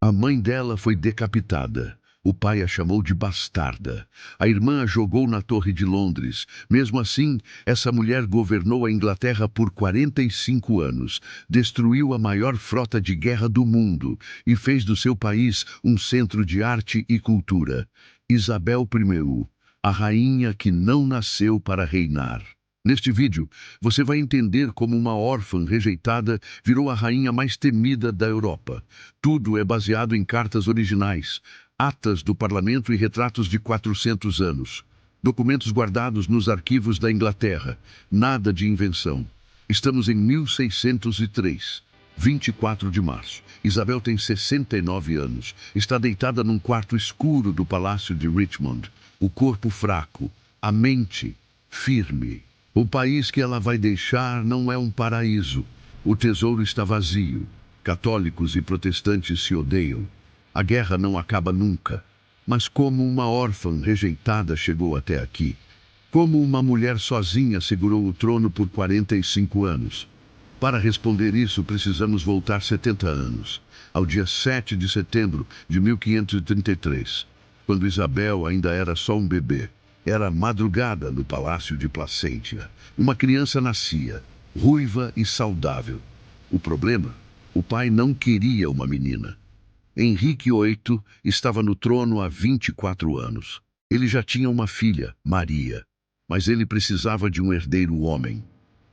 A mãe dela foi decapitada. O pai a chamou de bastarda. A irmã a jogou na Torre de Londres. Mesmo assim, essa mulher governou a Inglaterra por 45 anos, destruiu a maior frota de guerra do mundo e fez do seu país um centro de arte e cultura. Isabel I, a rainha que não nasceu para reinar. Neste vídeo, você vai entender como uma órfã rejeitada virou a rainha mais temida da Europa. Tudo é baseado em cartas originais, atas do parlamento e retratos de 400 anos. Documentos guardados nos arquivos da Inglaterra. Nada de invenção. Estamos em 1603, 24 de março. Isabel tem 69 anos. Está deitada num quarto escuro do Palácio de Richmond. O corpo fraco, a mente firme. O país que ela vai deixar não é um paraíso. O tesouro está vazio. Católicos e protestantes se odeiam. A guerra não acaba nunca. Mas como uma órfã rejeitada chegou até aqui? Como uma mulher sozinha segurou o trono por 45 anos? Para responder isso, precisamos voltar 70 anos, ao dia 7 de setembro de 1533, quando Isabel ainda era só um bebê. Era madrugada no Palácio de Placentia. Uma criança nascia, ruiva e saudável. O problema? O pai não queria uma menina. Henrique VIII estava no trono há 24 anos. Ele já tinha uma filha, Maria, mas ele precisava de um herdeiro homem.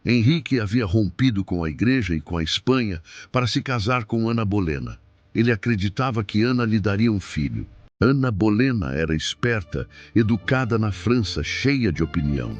Henrique havia rompido com a igreja e com a Espanha para se casar com Ana Bolena. Ele acreditava que Ana lhe daria um filho. Ana Bolena era esperta, educada na França, cheia de opinião.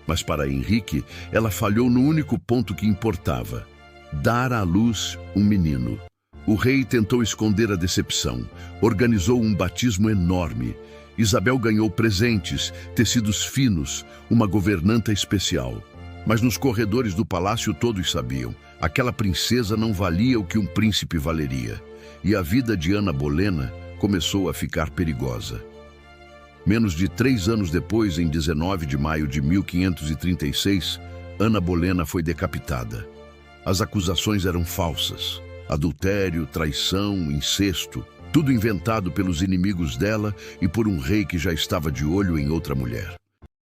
Mas para Henrique, ela falhou no único ponto que importava: dar à luz um menino. O rei tentou esconder a decepção, organizou um batismo enorme. Isabel ganhou presentes, tecidos finos, uma governanta especial. Mas nos corredores do palácio todos sabiam, aquela princesa não valia o que um príncipe valeria. E a vida de Ana Bolena começou a ficar perigosa. Menos de 3 anos depois, em 19 de maio de 1536, Ana Bolena foi decapitada. As acusações eram falsas. Adultério, traição, incesto, tudo inventado pelos inimigos dela e por um rei que já estava de olho em outra mulher.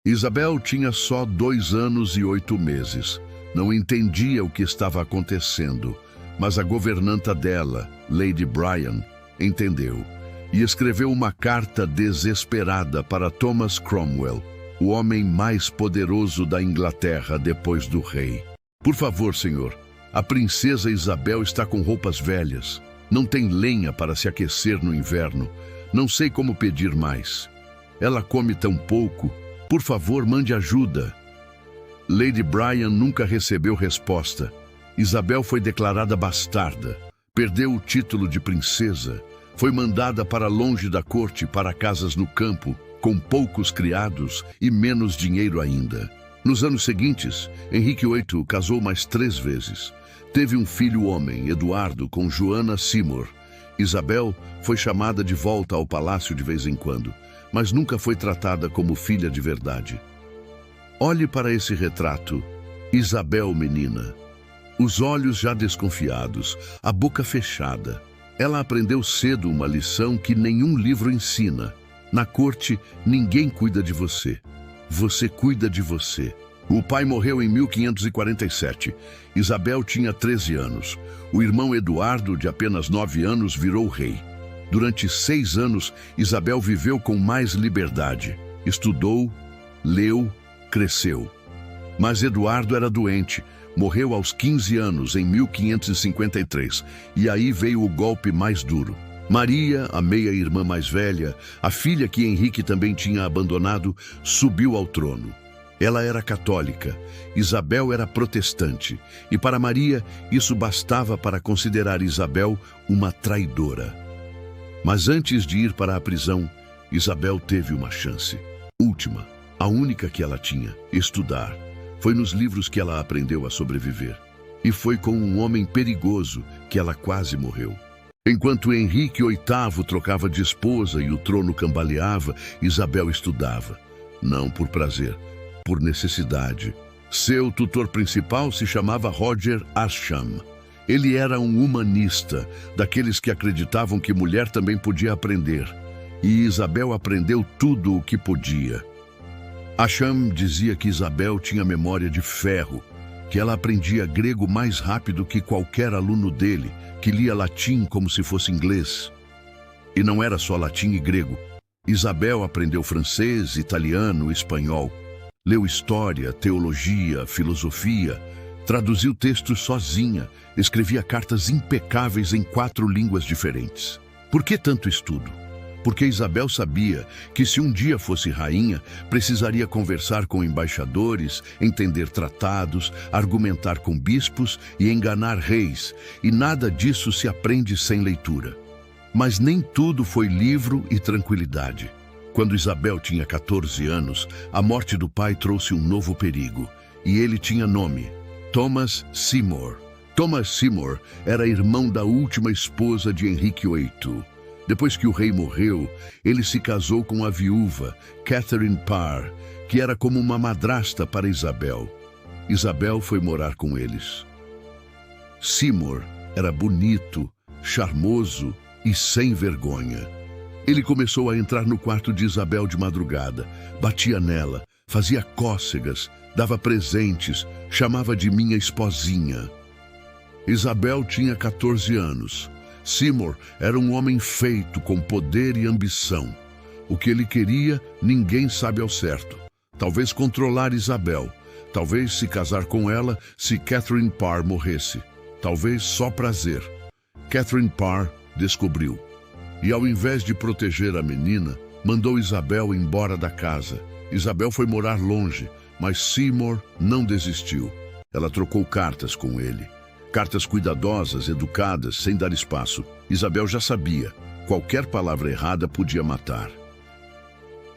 Isabel tinha só 2 anos e 8 meses. Não entendia o que estava acontecendo, mas a governanta dela, Lady Bryan, entendeu e escreveu uma carta desesperada para Thomas Cromwell, o homem mais poderoso da Inglaterra depois do rei. Por favor, senhor, a princesa Isabel está com roupas velhas. Não tem lenha para se aquecer no inverno. Não sei como pedir mais. Ela come tão pouco. Por favor, mande ajuda. Lady Bryan nunca recebeu resposta. Isabel foi declarada bastarda. Perdeu o título de princesa. Foi mandada para longe da corte, para casas no campo, com poucos criados e menos dinheiro ainda. Nos anos seguintes, Henrique VIII casou mais 3 vezes. Teve um filho homem, Eduardo, com Joana Seymour. Isabel foi chamada de volta ao palácio de vez em quando, mas nunca foi tratada como filha de verdade. Olhe para esse retrato. Isabel, menina. Os olhos já desconfiados, a boca fechada. Ela aprendeu cedo uma lição que nenhum livro ensina. Na corte, ninguém cuida de você. Você cuida de você. O pai morreu em 1547. Isabel tinha 13 anos. O irmão Eduardo, de apenas 9 anos, virou rei. Durante 6 anos, Isabel viveu com mais liberdade. Estudou, leu, cresceu. Mas Eduardo era doente. Morreu aos 15 anos, em 1553. E aí veio o golpe mais duro. Maria, a meia-irmã mais velha, a filha que Henrique também tinha abandonado, subiu ao trono. Ela era católica, Isabel era protestante, e para Maria isso bastava para considerar Isabel uma traidora. Mas antes de ir para a prisão, Isabel teve uma chance. Última, a única que ela tinha: estudar. Foi nos livros que ela aprendeu a sobreviver. E foi com um homem perigoso que ela quase morreu. Enquanto Henrique VIII trocava de esposa e o trono cambaleava, Isabel estudava. Não por prazer, por necessidade. Seu tutor principal se chamava Roger Ascham. Ele era um humanista, daqueles que acreditavam que mulher também podia aprender. E Isabel aprendeu tudo o que podia. Acham dizia que Isabel tinha memória de ferro, que ela aprendia grego mais rápido que qualquer aluno dele, que lia latim como se fosse inglês. E não era só latim e grego. Isabel aprendeu francês, italiano, espanhol. Leu história, teologia, filosofia, traduziu textos sozinha, escrevia cartas impecáveis em 4 línguas diferentes. Por que tanto estudo? Porque Isabel sabia que se um dia fosse rainha, precisaria conversar com embaixadores, entender tratados, argumentar com bispos e enganar reis, e nada disso se aprende sem leitura. Mas nem tudo foi livro e tranquilidade. Quando Isabel tinha 14 anos, a morte do pai trouxe um novo perigo, e ele tinha nome: Thomas Seymour. Thomas Seymour era irmão da última esposa de Henrique VIII. Depois que o rei morreu, ele se casou com a viúva, Catherine Parr, que era como uma madrasta para Isabel. Isabel foi morar com eles. Seymour era bonito, charmoso e sem vergonha. Ele começou a entrar no quarto de Isabel de madrugada, batia nela, fazia cócegas, dava presentes, chamava de minha esposinha. Isabel tinha 14 anos. Seymour era um homem feito, com poder e ambição. O que ele queria, ninguém sabe ao certo. Talvez controlar Isabel. Talvez se casar com ela se Catherine Parr morresse. Talvez só prazer. Catherine Parr descobriu. E ao invés de proteger a menina, mandou Isabel embora da casa. Isabel foi morar longe, mas Seymour não desistiu. Ela trocou cartas com ele. Cartas cuidadosas, educadas, sem dar espaço. Isabel já sabia. Qualquer palavra errada podia matar.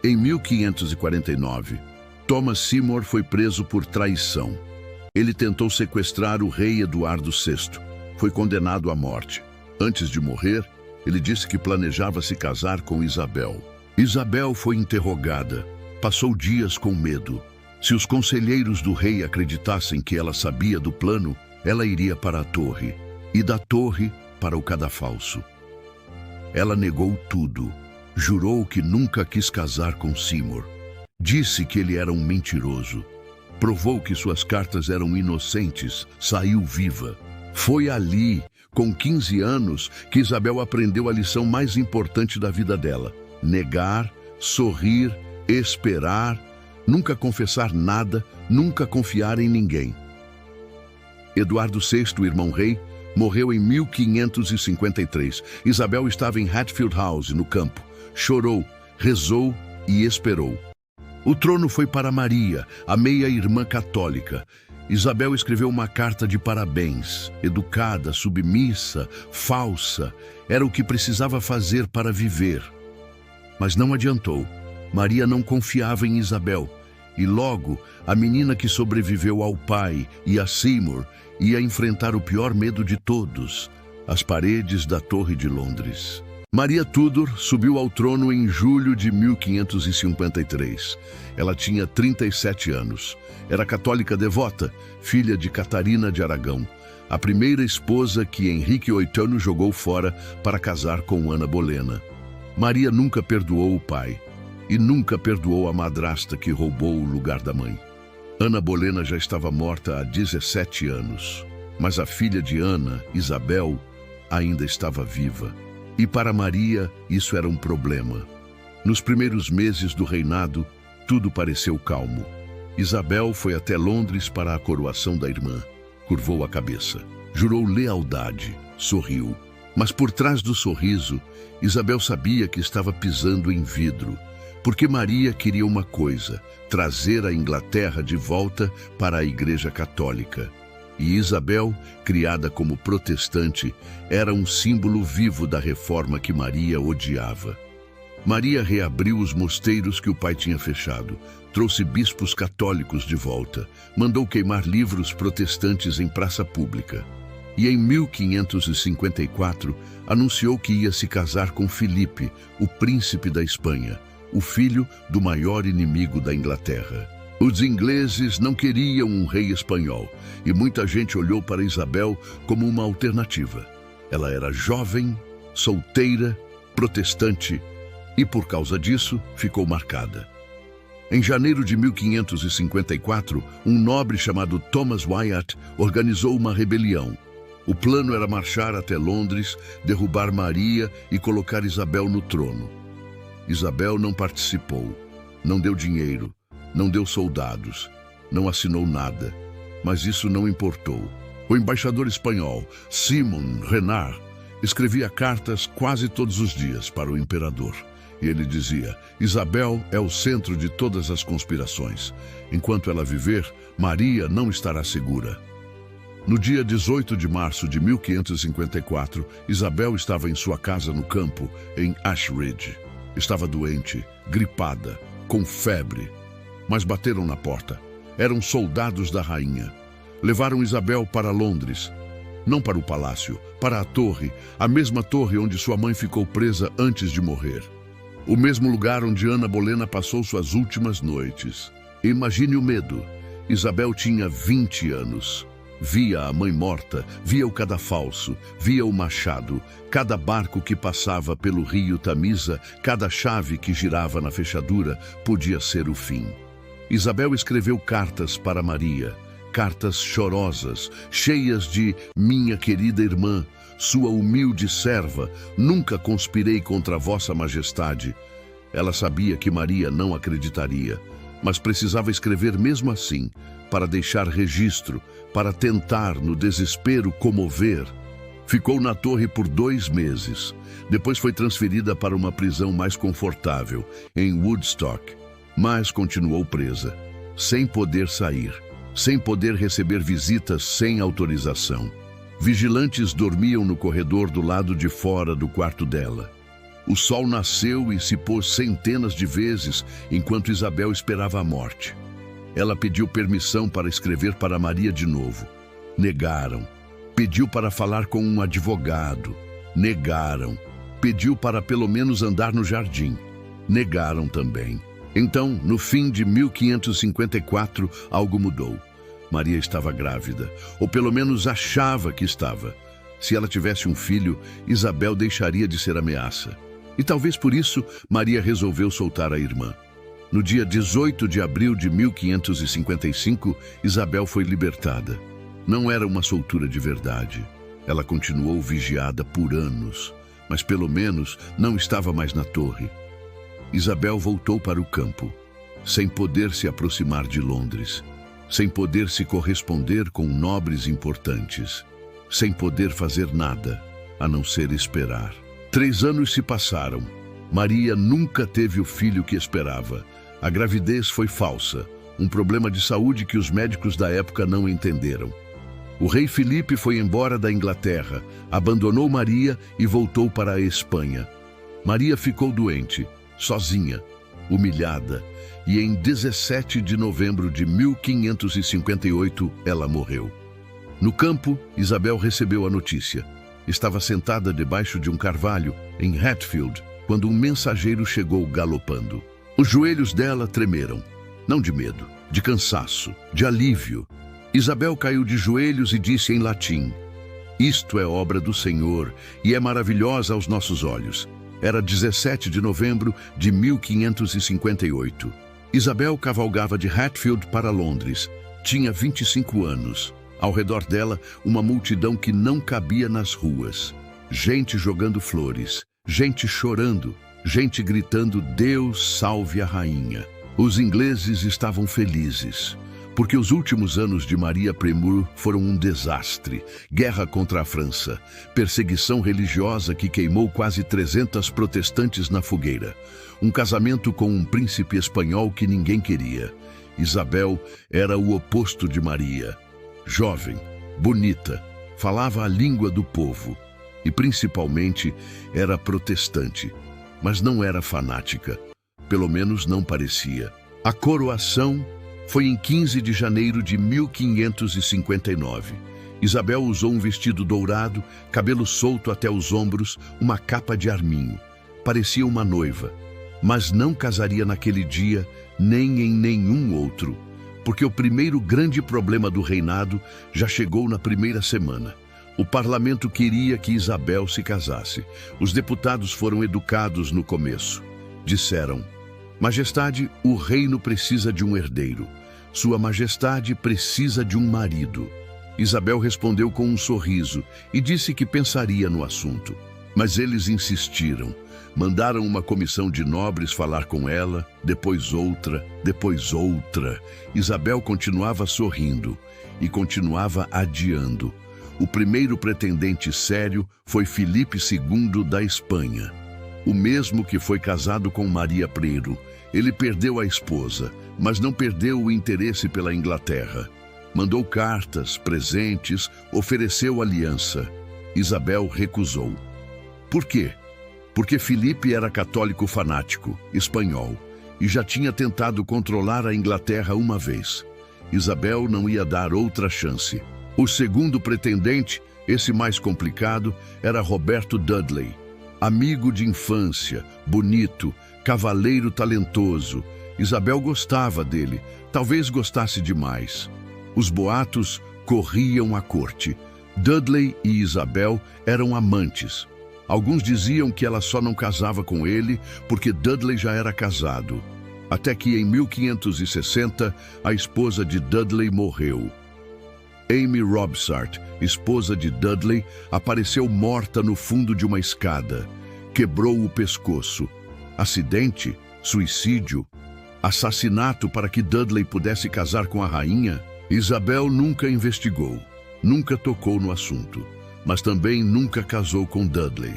Em 1549, Thomas Seymour foi preso por traição. Ele tentou sequestrar o rei Eduardo VI. Foi condenado à morte. Antes de morrer, ele disse que planejava se casar com Isabel. Isabel foi interrogada. Passou dias com medo. Se os conselheiros do rei acreditassem que ela sabia do plano, ela iria para a torre, e da torre para o cadafalso. Ela negou tudo. Jurou que nunca quis casar com Seymour. Disse que ele era um mentiroso. Provou que suas cartas eram inocentes. Saiu viva. Foi ali, com 15 anos, que Isabel aprendeu a lição mais importante da vida dela: negar, sorrir, esperar, nunca confessar nada, nunca confiar em ninguém. Eduardo VI, irmão-rei, morreu em 1553. Isabel estava em Hatfield House, no campo. Chorou, rezou e esperou. O trono foi para Maria, a meia-irmã católica. Isabel escreveu uma carta de parabéns. Educada, submissa, falsa, era o que precisava fazer para viver. Mas não adiantou. Maria não confiava em Isabel. E logo, a menina que sobreviveu ao pai e a Seymour ia enfrentar o pior medo de todos: as paredes da Torre de Londres. Maria Tudor subiu ao trono em julho de 1553. Ela tinha 37 anos. Era católica devota, filha de Catarina de Aragão, a primeira esposa que Henrique VIII jogou fora para casar com Ana Bolena. Maria nunca perdoou o pai e nunca perdoou a madrasta que roubou o lugar da mãe. Ana Bolena já estava morta há 17 anos, mas a filha de Ana, Isabel, ainda estava viva. E para Maria isso era um problema. Nos primeiros meses do reinado, tudo pareceu calmo. Isabel foi até Londres para a coroação da irmã. Curvou a cabeça, jurou lealdade, sorriu. Mas por trás do sorriso, Isabel sabia que estava pisando em vidro. Porque Maria queria uma coisa: trazer a Inglaterra de volta para a Igreja Católica. E Isabel, criada como protestante, era um símbolo vivo da reforma que Maria odiava. Maria reabriu os mosteiros que o pai tinha fechado, trouxe bispos católicos de volta, mandou queimar livros protestantes em praça pública. E em 1554, anunciou que ia se casar com Filipe, o príncipe da Espanha, o filho do maior inimigo da Inglaterra. Os ingleses não queriam um rei espanhol e muita gente olhou para Isabel como uma alternativa. Ela era jovem, solteira, protestante e, por causa disso, ficou marcada. Em janeiro de 1554, um nobre chamado Thomas Wyatt organizou uma rebelião. O plano era marchar até Londres, derrubar Maria e colocar Isabel no trono. Isabel não participou, não deu dinheiro, não deu soldados, não assinou nada, mas isso não importou. O embaixador espanhol, Simón Renard, escrevia cartas quase todos os dias para o imperador. E ele dizia: Isabel é o centro de todas as conspirações. Enquanto ela viver, Maria não estará segura. No dia 18 de março de 1554, Isabel estava em sua casa no campo, em Ashridge. Estava doente, gripada, com febre. Mas bateram na porta. Eram soldados da rainha. Levaram Isabel para Londres. Não para o palácio, para a torre, a mesma torre onde sua mãe ficou presa antes de morrer. O mesmo lugar onde Ana Bolena passou suas últimas noites. Imagine o medo. Isabel tinha 20 anos. Via a mãe morta, via o cadafalso, via o machado, cada barco que passava pelo rio Tamisa, cada chave que girava na fechadura, podia ser o fim. Isabel escreveu cartas para Maria, cartas chorosas, cheias de minha querida irmã, sua humilde serva, nunca conspirei contra vossa majestade. Ela sabia que Maria não acreditaria, mas precisava escrever mesmo assim, para deixar registro, para tentar, no desespero, comover. Ficou na torre por 2 meses. Depois foi transferida para uma prisão mais confortável, em Woodstock, mas continuou presa, sem poder sair, sem poder receber visitas sem autorização. Vigilantes dormiam no corredor do lado de fora do quarto dela. O sol nasceu e se pôs centenas de vezes enquanto Isabel esperava a morte. Ela pediu permissão para escrever para Maria de novo. Negaram. Pediu para falar com um advogado. Negaram. Pediu para pelo menos andar no jardim. Negaram também. Então, no fim de 1554, algo mudou. Maria estava grávida, ou pelo menos achava que estava. Se ela tivesse um filho, Isabel deixaria de ser ameaça. E talvez por isso, Maria resolveu soltar a irmã. No dia 18 de abril de 1555, Isabel foi libertada. Não era uma soltura de verdade. Ela continuou vigiada por anos, mas pelo menos não estava mais na torre. Isabel voltou para o campo, sem poder se aproximar de Londres, sem poder se corresponder com nobres importantes, sem poder fazer nada, a não ser esperar. 3 anos se passaram. Maria nunca teve o filho que esperava. A gravidez foi falsa, um problema de saúde que os médicos da época não entenderam. O rei Filipe foi embora da Inglaterra, abandonou Maria e voltou para a Espanha. Maria ficou doente, sozinha, humilhada, e em 17 de novembro de 1558 ela morreu. No campo, Isabel recebeu a notícia. Estava sentada debaixo de um carvalho, em Hatfield, quando um mensageiro chegou galopando. Os joelhos dela tremeram, não de medo, de cansaço, de alívio. Isabel caiu de joelhos e disse em latim: "Isto é obra do Senhor e é maravilhosa aos nossos olhos." Era 17 de novembro de 1558. Isabel cavalgava de Hatfield para Londres. Tinha 25 anos. Ao redor dela, uma multidão que não cabia nas ruas. Gente jogando flores, gente chorando, gente gritando: "Deus salve a rainha." Os ingleses estavam felizes, porque os últimos anos de Maria Premur foram um desastre. Guerra contra a França, perseguição religiosa que queimou quase 300 protestantes na fogueira, um casamento com um príncipe espanhol que ninguém queria. Isabel era o oposto de Maria. Jovem, bonita, falava a língua do povo e, principalmente, era protestante, mas não era fanática. Pelo menos não parecia. A coroação foi em 15 de janeiro de 1559. Isabel usou um vestido dourado, cabelo solto até os ombros, uma capa de arminho. Parecia uma noiva, mas não casaria naquele dia, nem em nenhum outro. porque o primeiro grande problema do reinado já chegou na primeira semana. O parlamento queria que Isabel se casasse. Os deputados foram educados no começo. Disseram: Majestade, o reino precisa de um herdeiro. Sua Majestade precisa de um marido. Isabel respondeu com um sorriso e disse que pensaria no assunto. Mas eles insistiram. Mandaram uma comissão de nobres falar com ela, depois outra, depois outra. Isabel continuava sorrindo e continuava adiando. O primeiro pretendente sério foi Filipe II da Espanha, o mesmo que foi casado com Maria Preiro. Ele perdeu a esposa, mas não perdeu o interesse pela Inglaterra. Mandou cartas, presentes, ofereceu aliança. Isabel recusou. Por quê? Porque Filipe era católico fanático, espanhol, e já tinha tentado controlar a Inglaterra uma vez. Isabel não ia dar outra chance. O segundo pretendente, esse mais complicado, era Roberto Dudley. Amigo de infância, bonito, cavaleiro talentoso. Isabel gostava dele, talvez gostasse demais. Os boatos corriam à corte. Dudley e Isabel eram amantes. Alguns diziam que ela só não casava com ele porque Dudley já era casado. Até que em 1560, a esposa de Dudley morreu. Amy Robsart, esposa de Dudley, apareceu morta no fundo de uma escada. Quebrou o pescoço. Acidente? Suicídio? Assassinato para que Dudley pudesse casar com a rainha? Isabel nunca investigou, nunca tocou no assunto, mas também nunca casou com Dudley.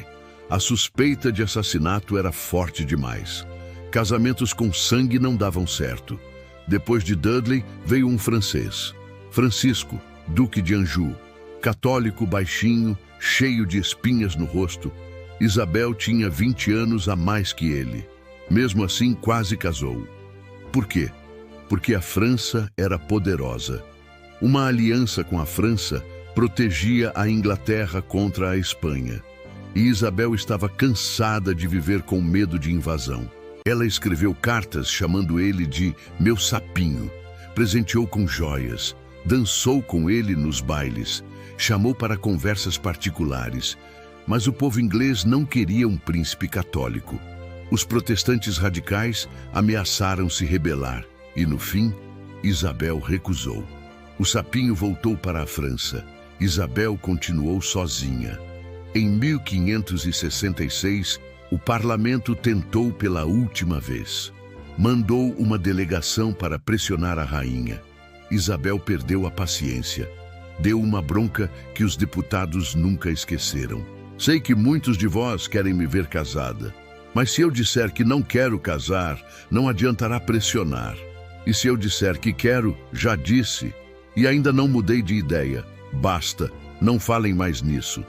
A suspeita de assassinato era forte demais. Casamentos com sangue não davam certo. Depois de Dudley, veio um francês, Francisco, Duque de Anjou, católico baixinho, cheio de espinhas no rosto. Isabel tinha 20 anos a mais que ele. Mesmo assim, quase casou. Por quê? Porque a França era poderosa. Uma aliança com a França protegia a Inglaterra contra a Espanha. E Isabel estava cansada de viver com medo de invasão. Ela escreveu cartas chamando ele de meu sapinho, presenteou com joias, dançou com ele nos bailes, chamou para conversas particulares. Mas o povo inglês não queria um príncipe católico. Os protestantes radicais ameaçaram se rebelar e, no fim, Isabel recusou. O sapinho voltou para a França. Isabel continuou sozinha. Em 1566, o parlamento tentou pela última vez. Mandou uma delegação para pressionar a rainha. Isabel perdeu a paciência. Deu uma bronca que os deputados nunca esqueceram. Sei que muitos de vós querem me ver casada, mas se eu disser que não quero casar, não adiantará pressionar. E se eu disser que quero, já disse, e ainda não mudei de ideia. Basta, não falem mais nisso.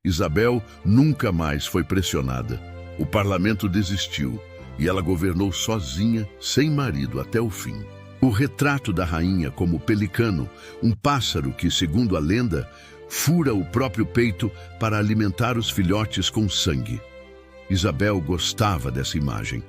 Isabel nunca mais foi pressionada. O parlamento desistiu e ela governou sozinha, sem marido, até o fim. O retrato da rainha como pelicano, um pássaro que, segundo a lenda, fura o próprio peito para alimentar os filhotes com sangue. Isabel gostava dessa imagem.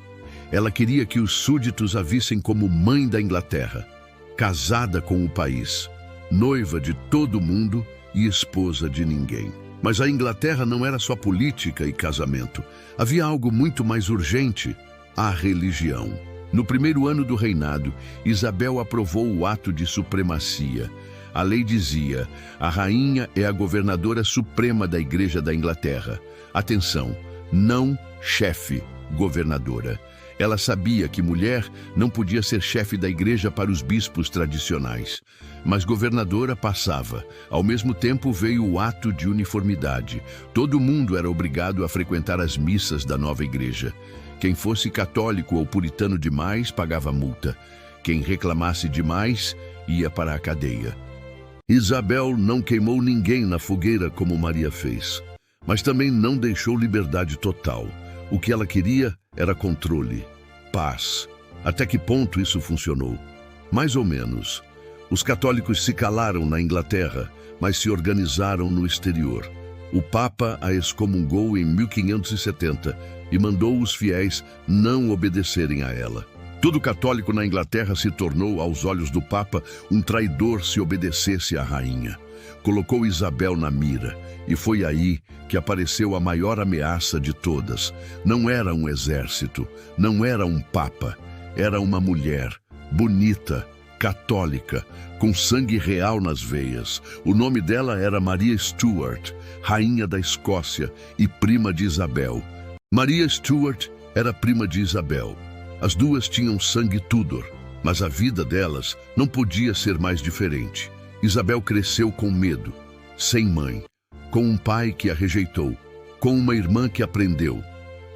Ela queria que os súditos a vissem como mãe da Inglaterra, casada com o país, noiva de todo mundo e esposa de ninguém. Mas a Inglaterra não era só política e casamento. Havia algo muito mais urgente: a religião. No primeiro ano do reinado, Isabel aprovou o ato de supremacia. A lei dizia: a rainha é a governadora suprema da Igreja da Inglaterra. Atenção, não chefe, governadora. Ela sabia que mulher não podia ser chefe da igreja para os bispos tradicionais, mas governadora passava. Ao mesmo tempo veio o ato de uniformidade. Todo mundo era obrigado a frequentar as missas da nova igreja. Quem fosse católico ou puritano demais pagava multa. Quem reclamasse demais ia para a cadeia. Isabel não queimou ninguém na fogueira como Maria fez, mas também não deixou liberdade total. O que ela queria era controle, paz. Até que ponto isso funcionou? Mais ou menos. Os católicos se calaram na Inglaterra, mas se organizaram no exterior. O Papa a excomungou em 1570 e mandou os fiéis não obedecerem a ela. Todo católico na Inglaterra se tornou, aos olhos do Papa, um traidor se obedecesse à rainha. Colocou Isabel na mira, e foi aí que apareceu a maior ameaça de todas. Não era um exército, não era um papa, era uma mulher, bonita, católica, com sangue real nas veias. O nome dela era Maria Stuart, rainha da Escócia e prima de Isabel. Maria Stuart era prima de Isabel. As duas tinham sangue Tudor, mas a vida delas não podia ser mais diferente. Isabel cresceu com medo, sem mãe, com um pai que a rejeitou, com uma irmã que a prendeu.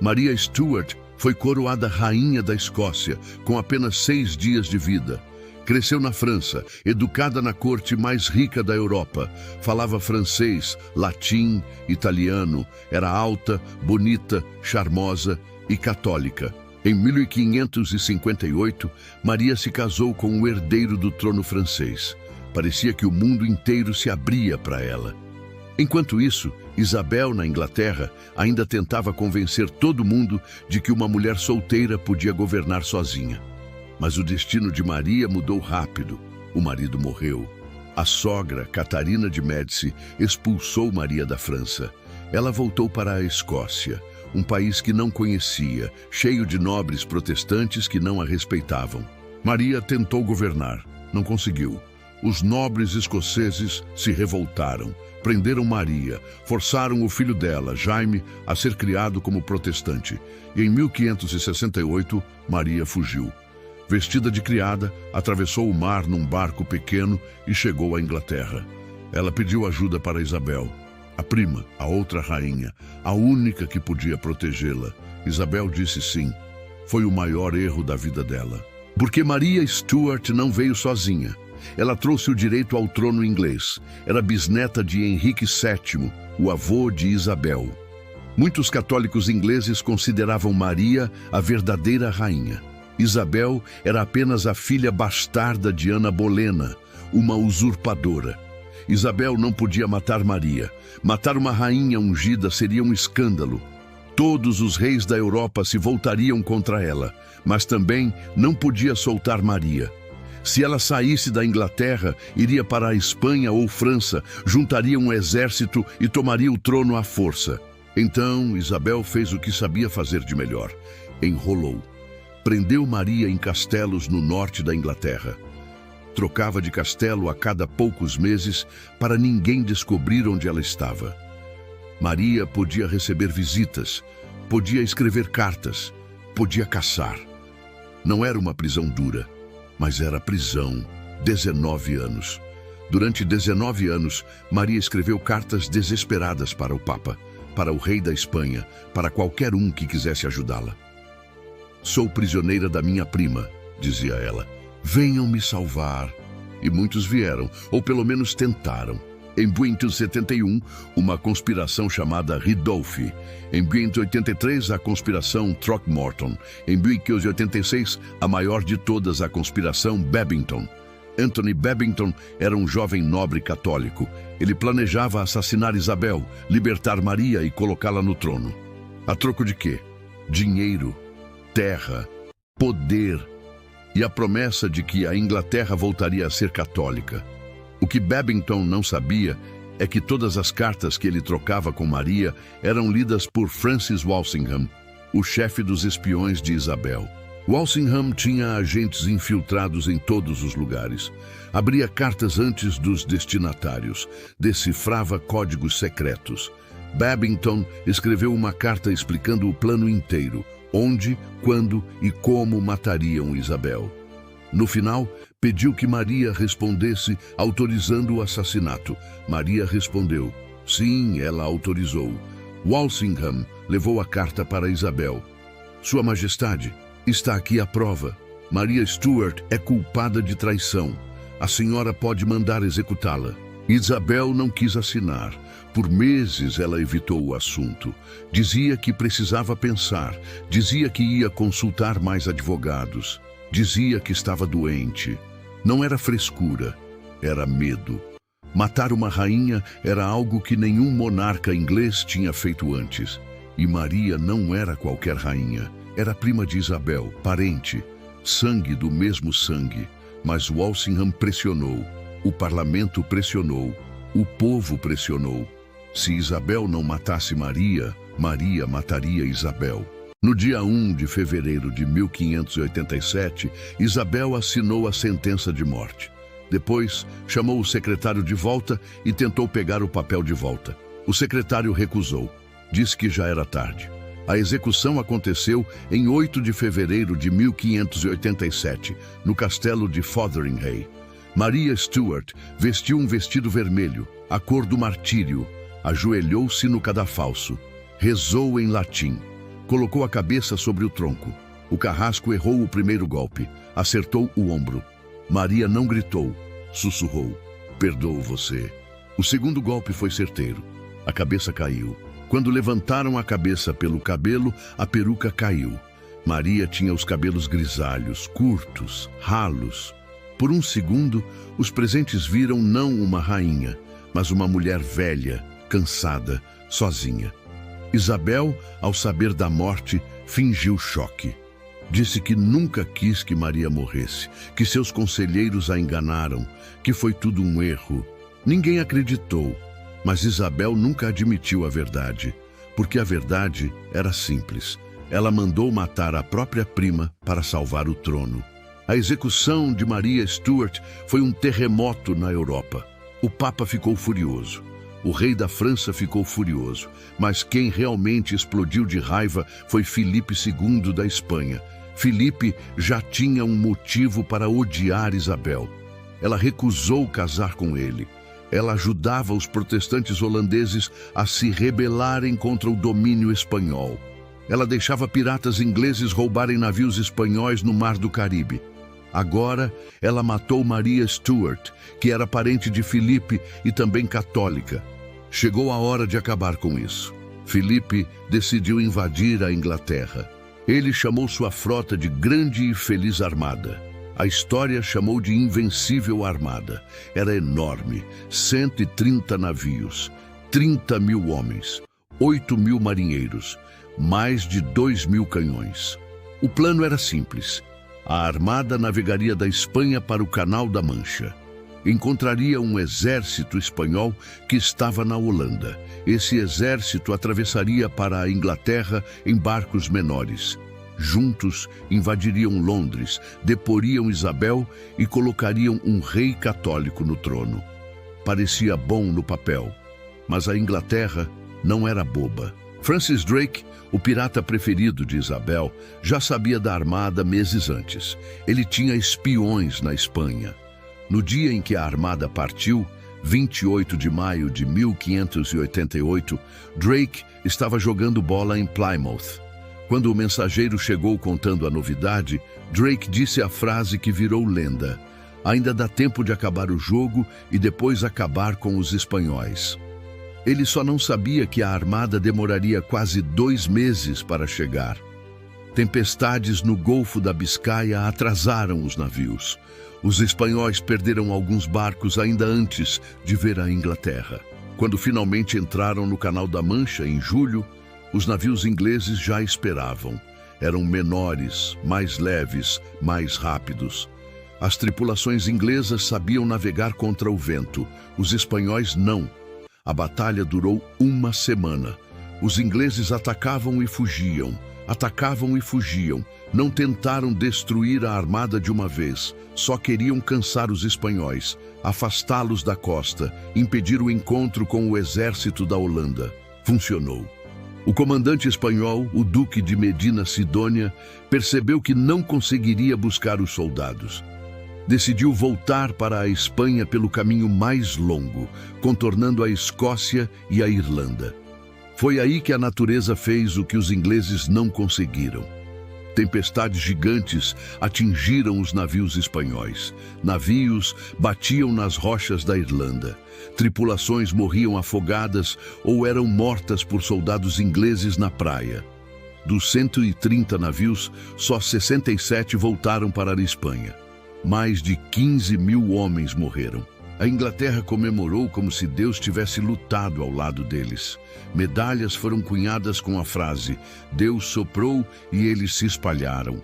Maria Stuart foi coroada rainha da Escócia com apenas 6 dias de vida. Cresceu na França, educada na corte mais rica da Europa. Falava francês, latim, italiano. Era alta, bonita, charmosa e católica. Em 1558, Maria se casou com o herdeiro do trono francês. Parecia que o mundo inteiro se abria para ela. Enquanto isso, Isabel, na Inglaterra, ainda tentava convencer todo mundo de que uma mulher solteira podia governar sozinha. Mas o destino de Maria mudou rápido. O marido morreu. A sogra, Catarina de Médici, expulsou Maria da França. Ela voltou para a Escócia, um país que não conhecia, cheio de nobres protestantes que não a respeitavam. Maria tentou governar, não conseguiu. Os nobres escoceses se revoltaram, prenderam Maria, forçaram o filho dela, Jaime, a ser criado como protestante. E em 1568, Maria fugiu. Vestida de criada, atravessou o mar num barco pequeno e chegou à Inglaterra. Ela pediu ajuda para Isabel, a prima, a outra rainha, a única que podia protegê-la. Isabel disse sim. Foi o maior erro da vida dela. Porque Maria Stuart não veio sozinha. Ela trouxe o direito ao trono inglês. Era bisneta de Henrique VII, o avô de Isabel. Muitos católicos ingleses consideravam Maria a verdadeira rainha. Isabel era apenas a filha bastarda de Ana Bolena, uma usurpadora. Isabel não podia matar Maria. Matar uma rainha ungida seria um escândalo. Todos os reis da Europa se voltariam contra ela, mas também não podia soltar Maria. Se ela saísse da Inglaterra, iria para a Espanha ou França, juntaria um exército e tomaria o trono à força. Então, Isabel fez o que sabia fazer de melhor. Enrolou. Prendeu Maria em castelos no norte da Inglaterra. Trocava de castelo a cada poucos meses para ninguém descobrir onde ela estava. Maria podia receber visitas, podia escrever cartas, podia caçar. Não era uma prisão dura, mas era prisão. 19 anos. Durante 19 anos, Maria escreveu cartas desesperadas para o Papa, para o rei da Espanha, para qualquer um que quisesse ajudá-la. Sou prisioneira da minha prima, dizia ela. Venham me salvar. E muitos vieram, ou pelo menos tentaram. Em 1871, uma conspiração chamada Ridolfi. Em 1883, a conspiração Throckmorton. Em 1886, a maior de todas, a conspiração Babington. Anthony Babington era um jovem nobre católico. Ele planejava assassinar Isabel, libertar Maria e colocá-la no trono. A troco de quê? Dinheiro, terra, poder e a promessa de que a Inglaterra voltaria a ser católica. O que Babington não sabia é que todas as cartas que ele trocava com Maria eram lidas por Francis Walsingham, o chefe dos espiões de Isabel. Walsingham tinha agentes infiltrados em todos os lugares. Abria cartas antes dos destinatários, decifrava códigos secretos. Babington escreveu uma carta explicando o plano inteiro, onde, quando e como matariam Isabel. No final, pediu que Maria respondesse autorizando o assassinato. Maria respondeu. Sim, ela autorizou. Walsingham levou a carta para Isabel. Sua Majestade, está aqui a prova. Maria Stuart é culpada de traição. A senhora pode mandar executá-la. Isabel não quis assinar. Por meses ela evitou o assunto. Dizia que precisava pensar. Dizia que ia consultar mais advogados. Dizia que estava doente. Não era frescura, era medo. Matar uma rainha era algo que nenhum monarca inglês tinha feito antes. E Maria não era qualquer rainha. Era prima de Isabel, parente. Sangue do mesmo sangue, mas Walsingham pressionou, o parlamento pressionou, o povo pressionou. Se Isabel não matasse Maria, Maria mataria Isabel. No dia 1 de fevereiro de 1587, Isabel assinou a sentença de morte. Depois, chamou o secretário de volta e tentou pegar o papel de volta. O secretário recusou. Disse que já era tarde. A execução aconteceu em 8 de fevereiro de 1587, no castelo de Fotheringhay. Maria Stuart vestiu um vestido vermelho, a cor do martírio, ajoelhou-se no cadafalso, rezou em latim, colocou a cabeça sobre o tronco. O carrasco errou o primeiro golpe, acertou o ombro. Maria não gritou, sussurrou: "Perdoo você." O segundo golpe foi certeiro. A cabeça caiu. Quando levantaram a cabeça pelo cabelo, a peruca caiu. Maria tinha os cabelos grisalhos, curtos, ralos. Por um segundo, os presentes viram não uma rainha, mas uma mulher velha, cansada, sozinha. Isabel, ao saber da morte, fingiu choque. Disse que nunca quis que Maria morresse, que seus conselheiros a enganaram, que foi tudo um erro. Ninguém acreditou, mas Isabel nunca admitiu a verdade, porque a verdade era simples. Ela mandou matar a própria prima para salvar o trono. A execução de Maria Stuart foi um terremoto na Europa. O Papa ficou furioso. O rei da França ficou furioso. Mas quem realmente explodiu de raiva foi Filipe II da Espanha. Filipe já tinha um motivo para odiar Isabel. Ela recusou casar com ele. Ela ajudava os protestantes holandeses a se rebelarem contra o domínio espanhol. Ela deixava piratas ingleses roubarem navios espanhóis no Mar do Caribe. Agora, ela matou Maria Stuart, que era parente de Filipe e também católica. Chegou a hora de acabar com isso. Filipe decidiu invadir a Inglaterra. Ele chamou sua frota de Grande e Feliz Armada. A história chamou de Invencível Armada. Era enorme, 130 navios, 30.000 homens, 8.000 marinheiros, mais de 2.000 canhões. O plano era simples. A armada navegaria da Espanha para o Canal da Mancha. Encontraria um exército espanhol que estava na Holanda. Esse exército atravessaria para a Inglaterra em barcos menores. Juntos, invadiriam Londres, deporiam Isabel e colocariam um rei católico no trono. Parecia bom no papel, mas a Inglaterra não era boba. Francis Drake, o pirata preferido de Isabel, já sabia da armada meses antes. Ele tinha espiões na Espanha. No dia em que a armada partiu, 28 de maio de 1588, Drake estava jogando bola em Plymouth. Quando o mensageiro chegou contando a novidade, Drake disse a frase que virou lenda: "Ainda dá tempo de acabar o jogo e depois acabar com os espanhóis." Ele só não sabia que a armada demoraria quase 2 meses para chegar. Tempestades no Golfo da Biscaia atrasaram os navios. Os espanhóis perderam alguns barcos ainda antes de ver a Inglaterra. Quando finalmente entraram no Canal da Mancha, em julho, os navios ingleses já esperavam. Eram menores, mais leves, mais rápidos. As tripulações inglesas sabiam navegar contra o vento, os espanhóis não. A batalha durou 1 semana. Os ingleses atacavam e fugiam, não tentaram destruir a armada de uma vez, só queriam cansar os espanhóis, afastá-los da costa, impedir o encontro com o exército da Holanda. Funcionou. O comandante espanhol, o Duque de Medina Sidônia, percebeu que não conseguiria buscar os soldados. Decidiu voltar para a Espanha pelo caminho mais longo, contornando a Escócia e a Irlanda. Foi aí que a natureza fez o que os ingleses não conseguiram. Tempestades gigantes atingiram os navios espanhóis. Navios batiam nas rochas da Irlanda. Tripulações morriam afogadas ou eram mortas por soldados ingleses na praia. Dos 130 navios, só 67 voltaram para a Espanha. Mais de 15.000 homens morreram. A Inglaterra comemorou como se Deus tivesse lutado ao lado deles. Medalhas foram cunhadas com a frase: "Deus soprou e eles se espalharam."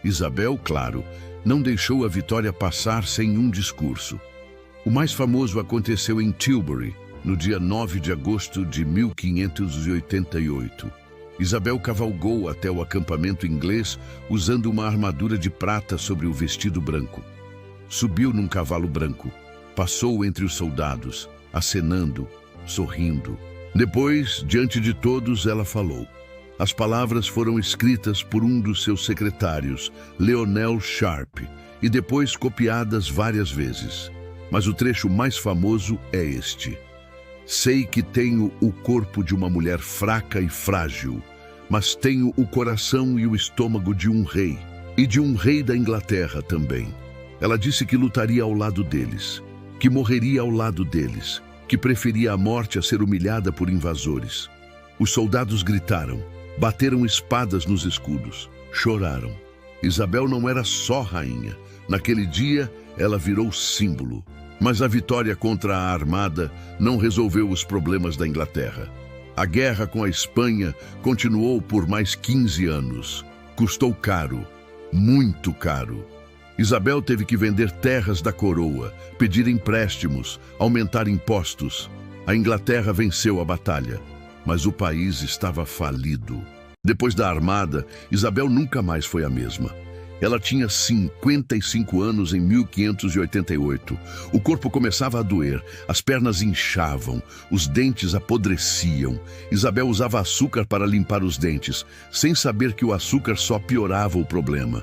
Isabel, claro, não deixou a vitória passar sem um discurso. O mais famoso aconteceu em Tilbury, no dia 9 de agosto de 1588. Isabel cavalgou até o acampamento inglês usando uma armadura de prata sobre o vestido branco. Subiu num cavalo branco, passou entre os soldados, acenando, sorrindo. Depois, diante de todos, ela falou. As palavras foram escritas por um dos seus secretários, Leonel Sharp, e depois copiadas várias vezes. Mas o trecho mais famoso é este. Sei que tenho o corpo de uma mulher fraca e frágil, mas tenho o coração e o estômago de um rei, e de um rei da Inglaterra também. Ela disse que lutaria ao lado deles, que morreria ao lado deles, que preferia a morte a ser humilhada por invasores. Os soldados gritaram, bateram espadas nos escudos, choraram. Isabel não era só rainha. Naquele dia, ela virou símbolo. Mas a vitória contra a armada não resolveu os problemas da Inglaterra. A guerra com a Espanha continuou por mais 15 anos. Custou caro, muito caro. Isabel teve que vender terras da coroa, pedir empréstimos, aumentar impostos. A Inglaterra venceu a batalha, mas o país estava falido. Depois da armada, Isabel nunca mais foi a mesma. Ela tinha 55 anos em 1588. O corpo começava a doer, as pernas inchavam, os dentes apodreciam. Isabel usava açúcar para limpar os dentes, sem saber que o açúcar só piorava o problema.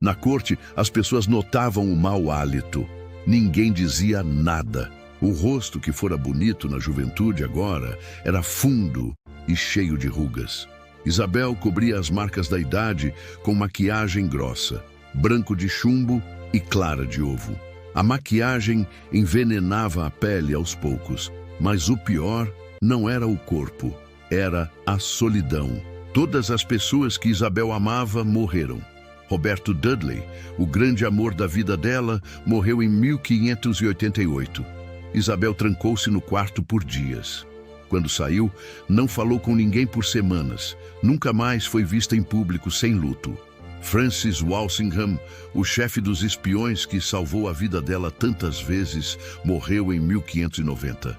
Na corte, as pessoas notavam o mau hálito. Ninguém dizia nada. O rosto, que fora bonito na juventude agora, era fundo e cheio de rugas. Isabel cobria as marcas da idade com maquiagem grossa, branco de chumbo e clara de ovo. A maquiagem envenenava a pele aos poucos, mas o pior não era o corpo, era a solidão. Todas as pessoas que Isabel amava morreram. Roberto Dudley, o grande amor da vida dela, morreu em 1588. Isabel trancou-se no quarto por dias. Quando saiu, não falou com ninguém por semanas. Nunca mais foi vista em público sem luto. Francis Walsingham, o chefe dos espiões que salvou a vida dela tantas vezes, morreu em 1590.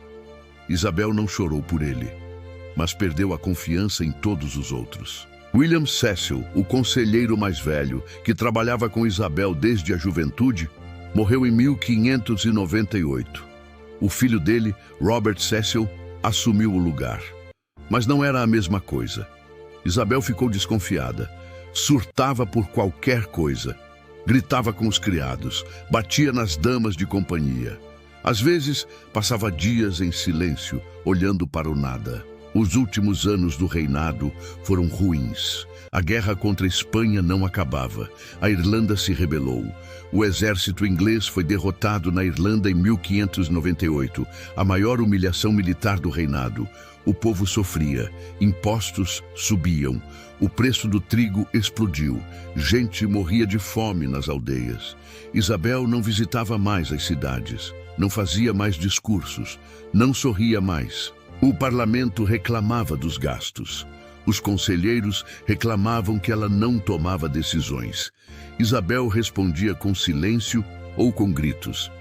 Isabel não chorou por ele, mas perdeu a confiança em todos os outros. William Cecil, o conselheiro mais velho, que trabalhava com Isabel desde a juventude, morreu em 1598. O filho dele, Robert Cecil, assumiu o lugar. Mas não era a mesma coisa. Isabel ficou desconfiada. Surtava por qualquer coisa. Gritava com os criados. Batia nas damas de companhia. Às vezes, passava dias em silêncio, olhando para o nada. Os últimos anos do reinado foram ruins. A guerra contra a Espanha não acabava. A Irlanda se rebelou. O exército inglês foi derrotado na Irlanda em 1598, a maior humilhação militar do reinado. O povo sofria, impostos subiam, o preço do trigo explodiu, gente morria de fome nas aldeias. Isabel não visitava mais as cidades, não fazia mais discursos, não sorria mais. O parlamento reclamava dos gastos. Os conselheiros reclamavam que ela não tomava decisões. Isabel respondia com silêncio ou com gritos.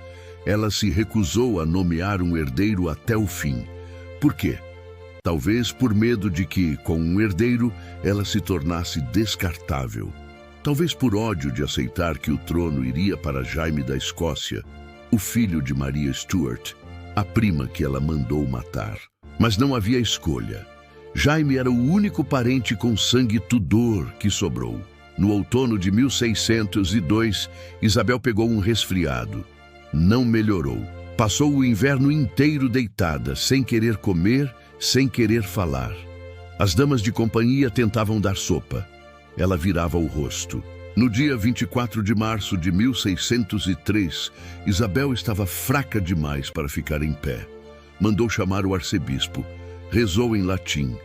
Ela se recusou a nomear um herdeiro até o fim. Por quê? Talvez por medo de que, com um herdeiro, ela se tornasse descartável. Talvez por ódio de aceitar que o trono iria para Jaime da Escócia, o filho de Maria Stuart, a prima que ela mandou matar. Mas não havia escolha. Jaime era o único parente com sangue Tudor que sobrou. No outono de 1602, Isabel pegou um resfriado. Não melhorou. Passou o inverno inteiro deitada, sem querer comer, sem querer falar. As damas de companhia tentavam dar sopa. Ela virava o rosto. No dia 24 de março de 1603, Isabel estava fraca demais para ficar em pé. Mandou chamar o arcebispo. Rezou em latim.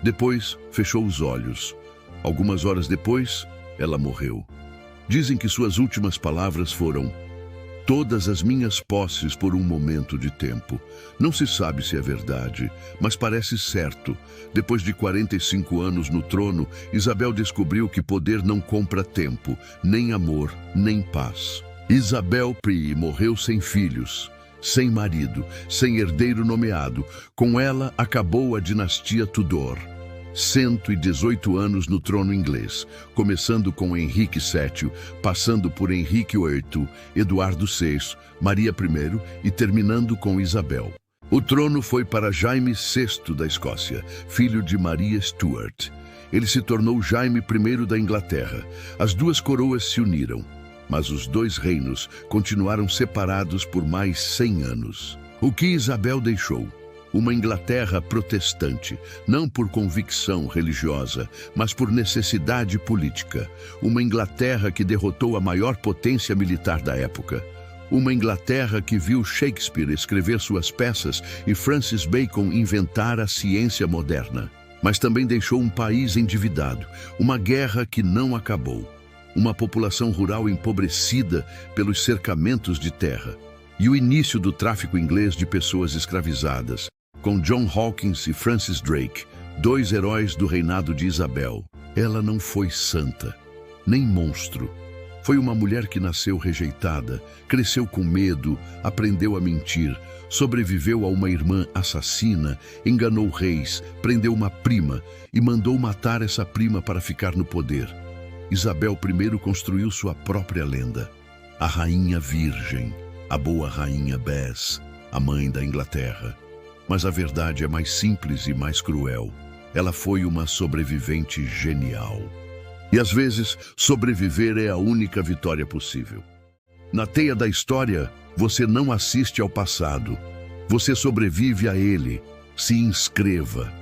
Depois, fechou os olhos. Algumas horas depois, ela morreu. Dizem que suas últimas palavras foram: todas as minhas posses por um momento de tempo. Não se sabe se é verdade, mas parece certo. Depois de 45 anos no trono, Isabel descobriu que poder não compra tempo, nem amor, nem paz. Isabel I morreu sem filhos, sem marido, sem herdeiro nomeado. Com ela acabou a dinastia Tudor. 118 anos no trono inglês, começando com Henrique VII, passando por Henrique VIII, Eduardo VI, Maria I e terminando com Isabel. O trono foi para Jaime VI da Escócia, filho de Maria Stuart. Ele se tornou Jaime I da Inglaterra. As duas coroas se uniram, mas os dois reinos continuaram separados por mais 100 anos. O que Isabel deixou? Uma Inglaterra protestante, não por convicção religiosa, mas por necessidade política. Uma Inglaterra que derrotou a maior potência militar da época. Uma Inglaterra que viu Shakespeare escrever suas peças e Francis Bacon inventar a ciência moderna. Mas também deixou um país endividado, uma guerra que não acabou, uma população rural empobrecida pelos cercamentos de terra e o início do tráfico inglês de pessoas escravizadas, com John Hawkins e Francis Drake, dois heróis do reinado de Isabel. Ela não foi santa, nem monstro. Foi uma mulher que nasceu rejeitada, cresceu com medo, aprendeu a mentir, sobreviveu a uma irmã assassina, enganou reis, prendeu uma prima e mandou matar essa prima para ficar no poder. Isabel I construiu sua própria lenda. A Rainha Virgem, a boa Rainha Bess, a mãe da Inglaterra. Mas a verdade é mais simples e mais cruel. Ela foi uma sobrevivente genial. E às vezes, sobreviver é a única vitória possível. Na teia da história, você não assiste ao passado. Você sobrevive a ele. Se inscreva.